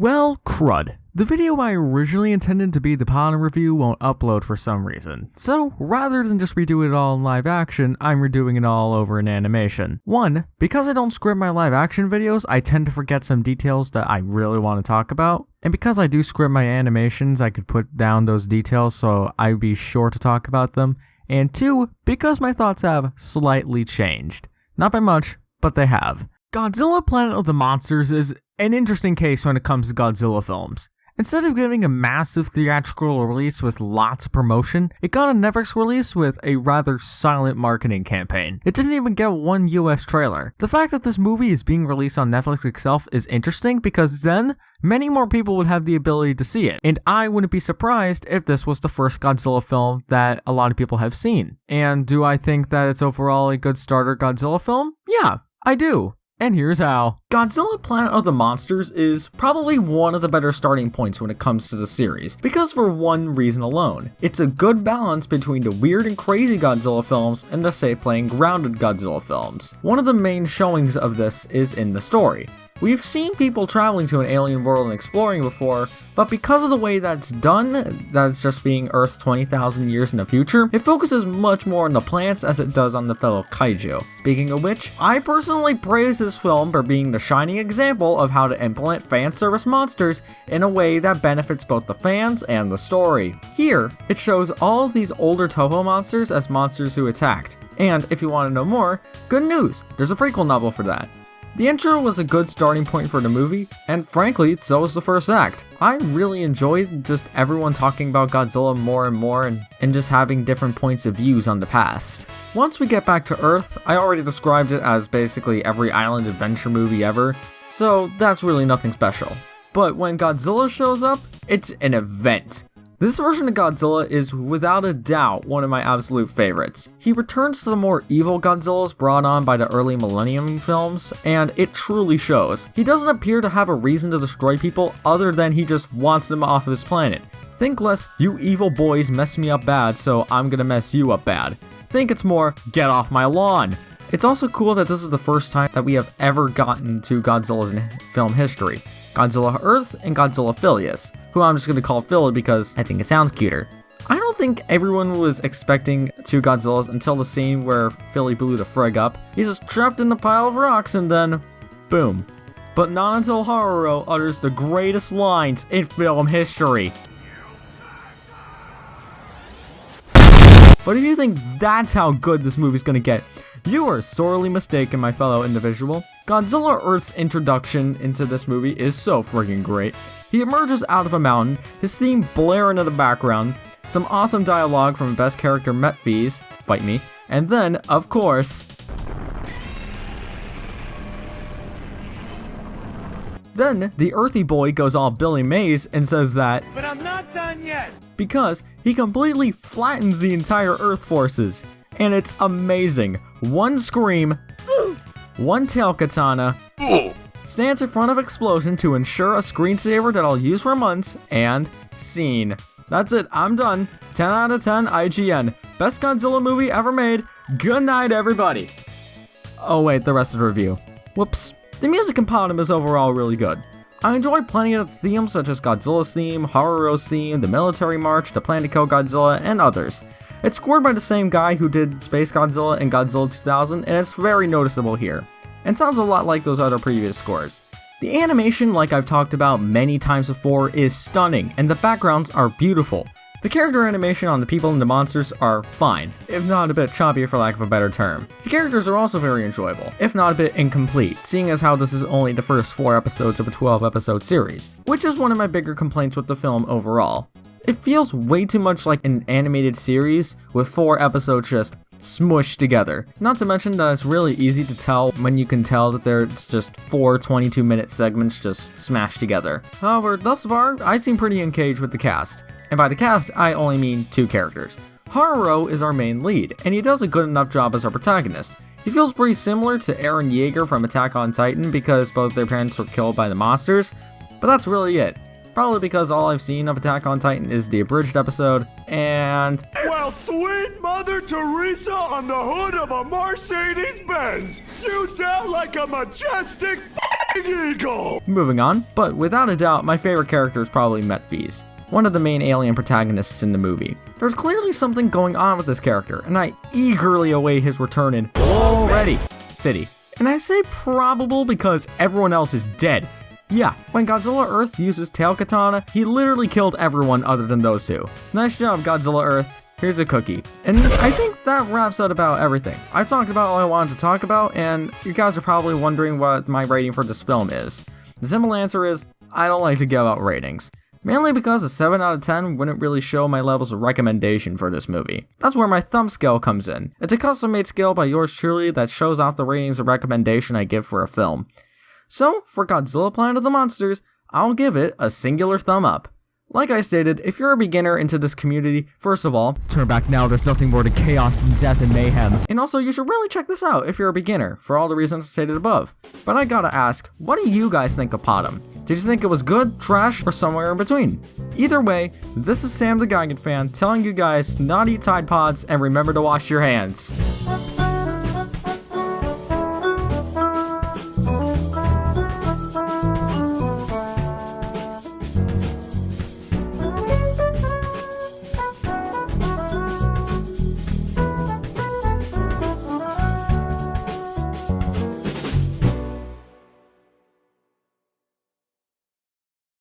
Well, crud. The video I originally intended to be the pilot review won't upload for some reason, so rather than just redo it all in live action, I'm redoing it all over in animation. One, because I don't script my live action videos, I tend to forget some details that I really want to talk about, and because I do script my animations, I could put down those details so I'd be sure to talk about them, and two, because my thoughts have slightly changed. Not by much, but they have. Godzilla Planet of the Monsters is an interesting case when it comes to Godzilla films. Instead of getting a massive theatrical release with lots of promotion, it got a Netflix release with a rather silent marketing campaign. It didn't even get one US trailer. The fact that this movie is being released on Netflix itself is interesting because then many more people would have the ability to see it, and I wouldn't be surprised if this was the first Godzilla film that a lot of people have seen. And do I think that it's overall a good starter Godzilla film? Yeah, I do. And here's how. Godzilla Planet of the Monsters is probably one of the better starting points when it comes to the series, because for one reason alone. It's a good balance between the weird and crazy Godzilla films and the safe playing grounded Godzilla films. One of the main showings of this is in the story. We've seen people traveling to an alien world and exploring before, but because of the way that's done, that's just being Earth 20,000 years in the future, it focuses much more on the plants as it does on the fellow Kaiju. Speaking of which, I personally praise this film for being the shining example of how to implement fan service monsters in a way that benefits both the fans and the story. Here, it shows all of these older Toho monsters as monsters who attacked. And if you want to know more, good news, there's a prequel novel for that. The intro was a good starting point for the movie, and frankly, so was the first act. I really enjoyed just everyone talking about Godzilla more and more and just having different points of views on the past. Once we get back to Earth, I already described it as basically every island adventure movie ever, so that's really nothing special. But when Godzilla shows up, it's an event. This version of Godzilla is without a doubt one of my absolute favorites. He returns to the more evil Godzillas brought on by the early Millennium films, and it truly shows. He doesn't appear to have a reason to destroy people other than he just wants them off of his planet. Think less, you evil boys messed me up bad, so I'm gonna mess you up bad. Think it's more, get off my lawn. It's also cool that this is the first time that we have ever gotten to Godzilla's film history. Godzilla Earth and Godzilla Phileas, who I'm just going to call Philly because I think it sounds cuter. I don't think everyone was expecting two Godzillas until the scene where Philly blew the frig up. He's just trapped in a pile of rocks and then, boom. But not until Haruo utters the greatest lines in film history. But if you think that's how good this movie's gonna get, you are sorely mistaken, my fellow individual. Godzilla Earth's introduction into this movie is so friggin' great. He emerges out of a mountain, his theme blaring in the background, some awesome dialogue from best character Metphys, fight me, and then, of course, then the earthy boy goes all Billy Mays and says that, "But I'm not done yet," because he completely flattens the entire Earth forces. And it's amazing. One scream, one tail katana, stands in front of explosion to ensure a screensaver that I'll use for months, and scene. That's it, I'm done. 10 out of 10 IGN. Best Godzilla movie ever made. Good night, everybody. Oh wait, the rest of the review. Whoops. The music in Potem is overall really good. I enjoyed plenty of the themes such as Godzilla's theme, Haruo's theme, the military march, the plan to kill Godzilla, and others. It's scored by the same guy who did Space Godzilla and Godzilla 2000, and it's very noticeable here, and sounds a lot like those other previous scores. The animation, like I've talked about many times before, is stunning, and the backgrounds are beautiful. The character animation on the people and the monsters are fine, if not a bit choppy for lack of a better term. The characters are also very enjoyable, if not a bit incomplete, seeing as how this is only the first 4 episodes of a 12-episode series, which is one of my bigger complaints with the film overall. It feels way too much like an animated series with 4 episodes just smushed together. Not to mention that it's really easy to tell when you can tell that there's just 4 22-minute segments just smashed together. However, thus far, I seem pretty engaged with the cast. And by the cast, I only mean 2 characters. Haruo is our main lead, and he does a good enough job as our protagonist. He feels pretty similar to Eren Yeager from Attack on Titan because both their parents were killed by the monsters, but that's really it. Probably because all I've seen of Attack on Titan is the abridged episode, and well, sweet Mother Teresa on the hood of a Mercedes-Benz! You sound like a majestic Eagle! Moving on, but without a doubt, my favorite character is probably Metphis, one of the main alien protagonists in the movie. There's clearly something going on with this character, and I eagerly await his return in Already City. And I say probable because everyone else is dead. Yeah, when Godzilla Earth used his tail katana, he literally killed everyone other than those two. Nice job, Godzilla Earth. Here's a cookie. And I think that wraps up about everything. I talked about all I wanted to talk about, and you guys are probably wondering what my rating for this film is. The simple answer is, I don't like to give out ratings. Mainly because a 7 out of 10 wouldn't really show my levels of recommendation for this movie. That's where my thumb scale comes in. It's a custom-made scale by yours truly that shows off the ratings and recommendation I give for a film. So, for Godzilla Planet of the Monsters, I'll give it a singular thumb up. Like I stated, if you're a beginner into this community, first of all, turn back now, there's nothing more to chaos and death and mayhem. And also, you should really check this out if you're a beginner, for all the reasons stated above. But I gotta ask, what do you guys think of Potom? Did you think it was good, trash, or somewhere in between? Either way, this is Sam the Gigan fan telling you guys not eat Tide Pods and remember to wash your hands.